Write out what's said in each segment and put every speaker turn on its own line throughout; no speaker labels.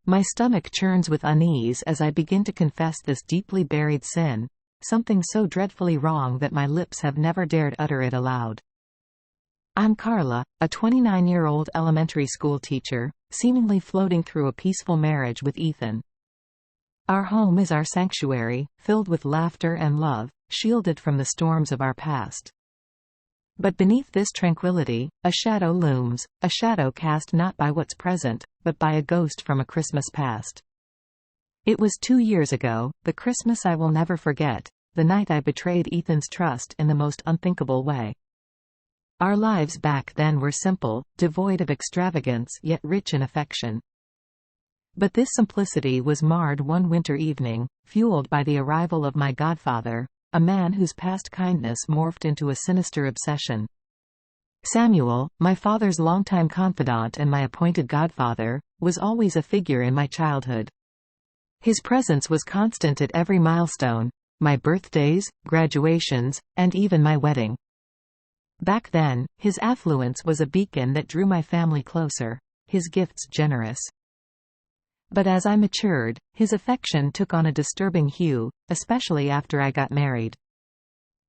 My stomach churns with unease as I begin to confess this deeply buried sin, something so dreadfully wrong that my lips have never dared utter it aloud. I'm Carla, a 29-year-old elementary school teacher, seemingly floating through a peaceful marriage with Ethan. Our home is our sanctuary, filled with laughter and love, shielded from the storms of our past. But beneath this tranquility, a shadow looms, a shadow cast not by what's present, but by a ghost from a Christmas past. It was 2 years ago, the Christmas I will never forget, the night I betrayed Ethan's trust in the most unthinkable way. Our lives back then were simple, devoid of extravagance yet rich in affection. But this simplicity was marred one winter evening, fueled by the arrival of my godfather, a man whose past kindness morphed into a sinister obsession. Samuel, my father's longtime confidant and my appointed godfather, was always a figure in my childhood. His presence was constant at every milestone, my birthdays, graduations, and even my wedding. Back then, his affluence was a beacon that drew my family closer, his gifts generous. But as I matured, his affection took on a disturbing hue, especially after I got married.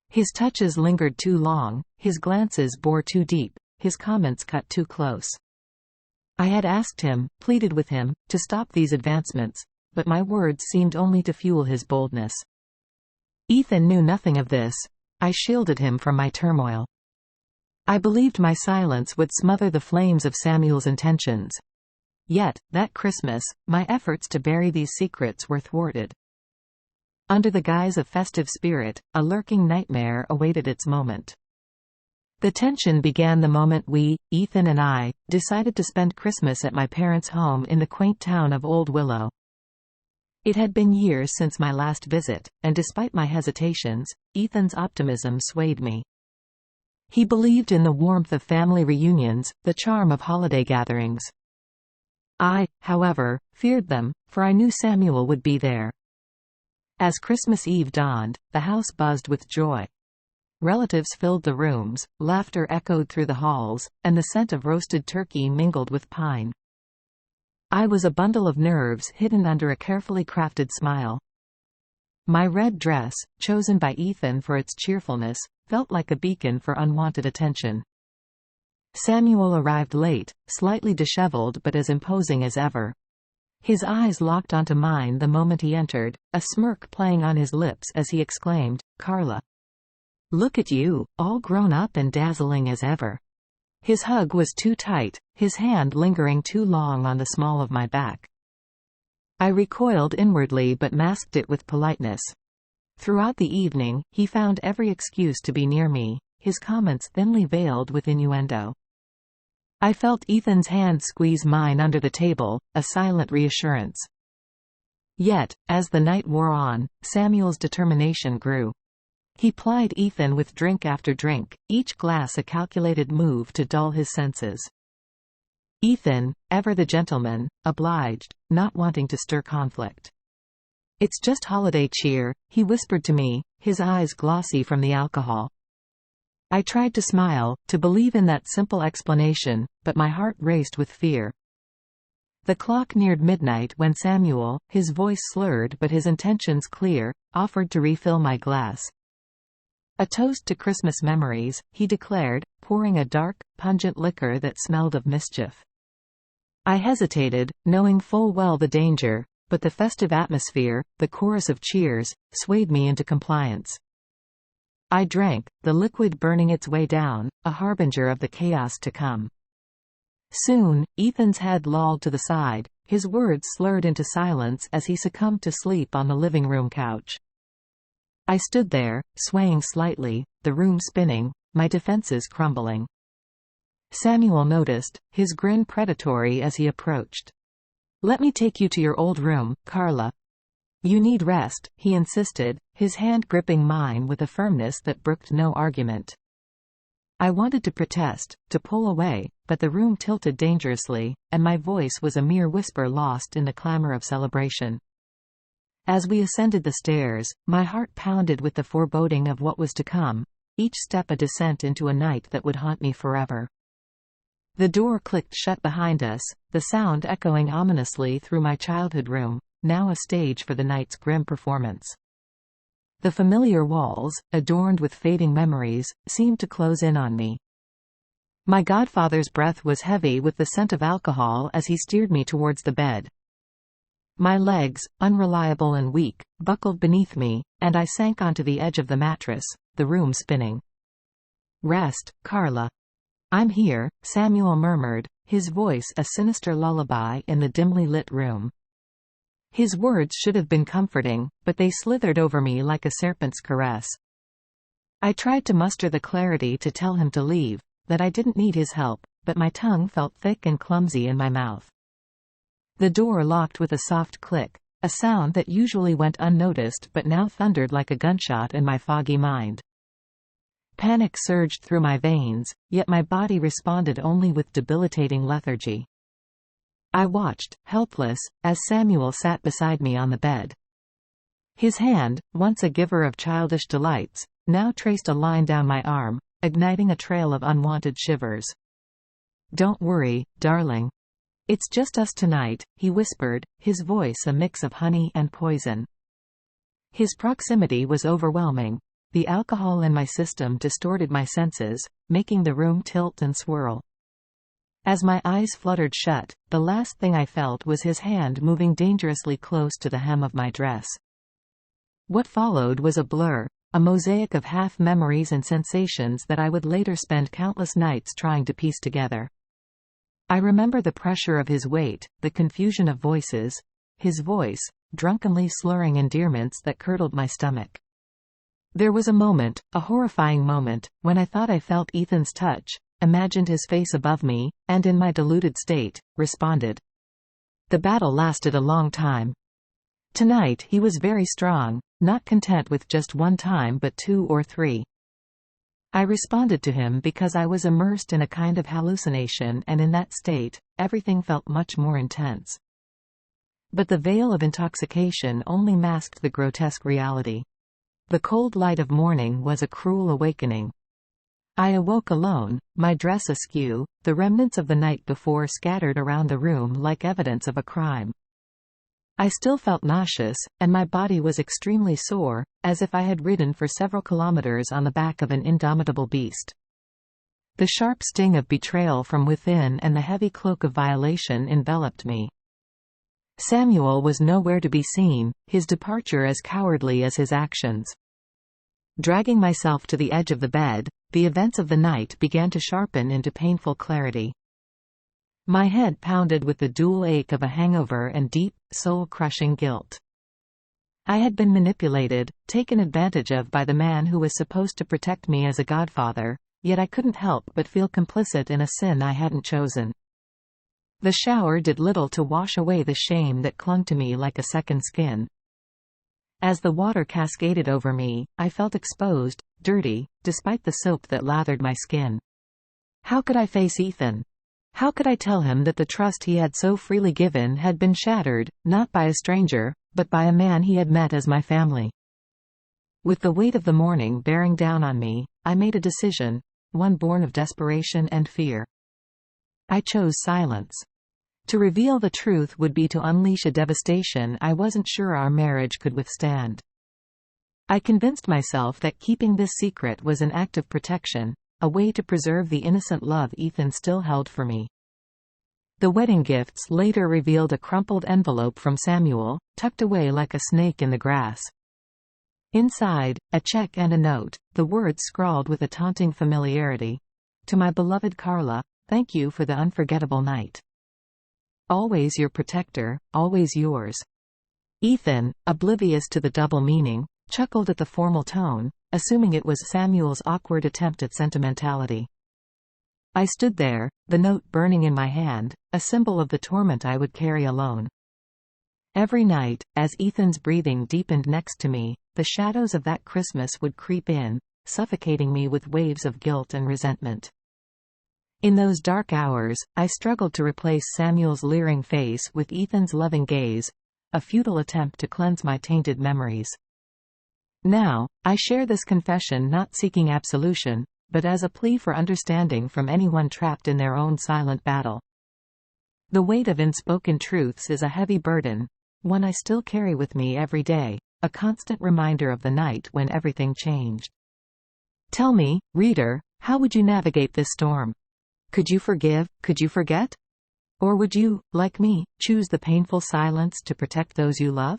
His touches lingered too long, his glances bore too deep, his comments cut too close. I had asked him, pleaded with him, to stop these advancements, but my words seemed only to fuel his boldness. Ethan knew nothing of this. I shielded him from my turmoil. I believed my silence would smother the flames of Samuel's intentions. Yet, that Christmas, my efforts to bury these secrets were thwarted. Under the guise of festive spirit, a lurking nightmare awaited its moment. The tension began the moment we, Ethan and I, decided to spend Christmas at my parents' home in the quaint town of Old Willow. It had been years since my last visit, and despite my hesitations, Ethan's optimism swayed me. He believed in the warmth of family reunions, the charm of holiday gatherings. I, however, feared them, for I knew Samuel would be there. As Christmas Eve dawned, the house buzzed with joy. Relatives filled the rooms, laughter echoed through the halls, and the scent of roasted turkey mingled with pine. I was a bundle of nerves hidden under a carefully crafted smile. My red dress, chosen by Ethan for its cheerfulness, felt like a beacon for unwanted attention. Samuel arrived late, slightly disheveled but as imposing as ever. His eyes locked onto mine the moment he entered, a smirk playing on his lips as he exclaimed, "Carla. Look at you, all grown up and dazzling as ever." His hug was too tight, his hand lingering too long on the small of my back. I recoiled inwardly but masked it with politeness. Throughout the evening, he found every excuse to be near me, his comments thinly veiled with innuendo. I felt Ethan's hand squeeze mine under the table, a silent reassurance. Yet, as the night wore on, Samuel's determination grew. He plied Ethan with drink after drink, each glass a calculated move to dull his senses. Ethan, ever the gentleman, obliged, not wanting to stir conflict. "It's just holiday cheer," he whispered to me, his eyes glossy from the alcohol. I tried to smile, to believe in that simple explanation, but my heart raced with fear. The clock neared midnight when Samuel, his voice slurred but his intentions clear, offered to refill my glass. "A toast to Christmas memories," he declared, pouring a dark, pungent liquor that smelled of mischief. I hesitated, knowing full well the danger, but the festive atmosphere, the chorus of cheers, swayed me into compliance. I drank, the liquid burning its way down, a harbinger of the chaos to come. Soon, Ethan's head lolled to the side, his words slurred into silence as he succumbed to sleep on the living room couch. I stood there, swaying slightly, the room spinning, my defenses crumbling. Samuel noticed, his grin predatory as he approached. "Let me take you to your old room, Carla. You need rest," he insisted, his hand gripping mine with a firmness that brooked no argument. I wanted to protest, to pull away, but the room tilted dangerously, and my voice was a mere whisper lost in the clamor of celebration. As we ascended the stairs, my heart pounded with the foreboding of what was to come, each step a descent into a night that would haunt me forever. The door clicked shut behind us, the sound echoing ominously through my childhood room, now a stage for the night's grim performance. The familiar walls, adorned with fading memories, seemed to close in on me. My godfather's breath was heavy with the scent of alcohol as he steered me towards the bed. My legs, unreliable and weak, buckled beneath me, and I sank onto the edge of the mattress, the room spinning. "Rest, Carla." "I'm here," Samuel murmured, his voice a sinister lullaby in the dimly lit room. His words should have been comforting, but they slithered over me like a serpent's caress. I tried to muster the clarity to tell him to leave, that I didn't need his help, but my tongue felt thick and clumsy in my mouth. The door locked with a soft click, a sound that usually went unnoticed but now thundered like a gunshot in my foggy mind. Panic surged through my veins, yet my body responded only with debilitating lethargy. I watched, helpless, as Samuel sat beside me on the bed. His hand, once a giver of childish delights, now traced a line down my arm, igniting a trail of unwanted shivers. "Don't worry, darling. It's just us tonight," he whispered, his voice a mix of honey and poison. His proximity was overwhelming. The alcohol in my system distorted my senses, making the room tilt and swirl. As my eyes fluttered shut, the last thing I felt was his hand moving dangerously close to the hem of my dress. What followed was a blur, a mosaic of half-memories and sensations that I would later spend countless nights trying to piece together. I remember the pressure of his weight, the confusion of voices, his voice, drunkenly slurring endearments that curdled my stomach. There was a moment, a horrifying moment, when I thought I felt Ethan's touch, imagined his face above me, and in my deluded state, responded. The battle lasted a long time. Tonight he was very strong, not content with just one time but 2 or 3. I responded to him because I was immersed in a kind of hallucination, and in that state, everything felt much more intense. But the veil of intoxication only masked the grotesque reality. The cold light of morning was a cruel awakening. I awoke alone, my dress askew, the remnants of the night before scattered around the room like evidence of a crime. I still felt nauseous, and my body was extremely sore, as if I had ridden for several kilometers on the back of an indomitable beast. The sharp sting of betrayal from within and the heavy cloak of violation enveloped me. Samuel was nowhere to be seen, his departure as cowardly as his actions. Dragging myself to the edge of the bed, the events of the night began to sharpen into painful clarity. My head pounded with the dual ache of a hangover and deep, soul-crushing guilt. I had been manipulated, taken advantage of by the man who was supposed to protect me as a godfather, yet I couldn't help but feel complicit in a sin I hadn't chosen. The shower did little to wash away the shame that clung to me like a second skin. As the water cascaded over me, I felt exposed, dirty, despite the soap that lathered my skin. How could I face Ethan? How could I tell him that the trust he had so freely given had been shattered, not by a stranger, but by a man he had met as my family? With the weight of the morning bearing down on me, I made a decision, one born of desperation and fear. I chose silence. To reveal the truth would be to unleash a devastation I wasn't sure our marriage could withstand. I convinced myself that keeping this secret was an act of protection, a way to preserve the innocent love Ethan still held for me. The wedding gifts later revealed a crumpled envelope from Samuel, tucked away like a snake in the grass. Inside, a check and a note, the words scrawled with a taunting familiarity. To my beloved Carla, thank you for the unforgettable night. Always your protector, always yours. Ethan, oblivious to the double meaning, chuckled at the formal tone, assuming it was Samuel's awkward attempt at sentimentality. I stood there, the note burning in my hand, a symbol of the torment I would carry alone. Every night, as Ethan's breathing deepened next to me, the shadows of that Christmas would creep in, suffocating me with waves of guilt and resentment. In those dark hours, I struggled to replace Samuel's leering face with Ethan's loving gaze, a futile attempt to cleanse my tainted memories. Now, I share this confession not seeking absolution, but as a plea for understanding from anyone trapped in their own silent battle. The weight of unspoken truths is a heavy burden, one I still carry with me every day, a constant reminder of the night when everything changed. Tell me, reader, how would you navigate this storm? Could you forgive? Could you forget? Or would you, like me, choose the painful silence to protect those you love?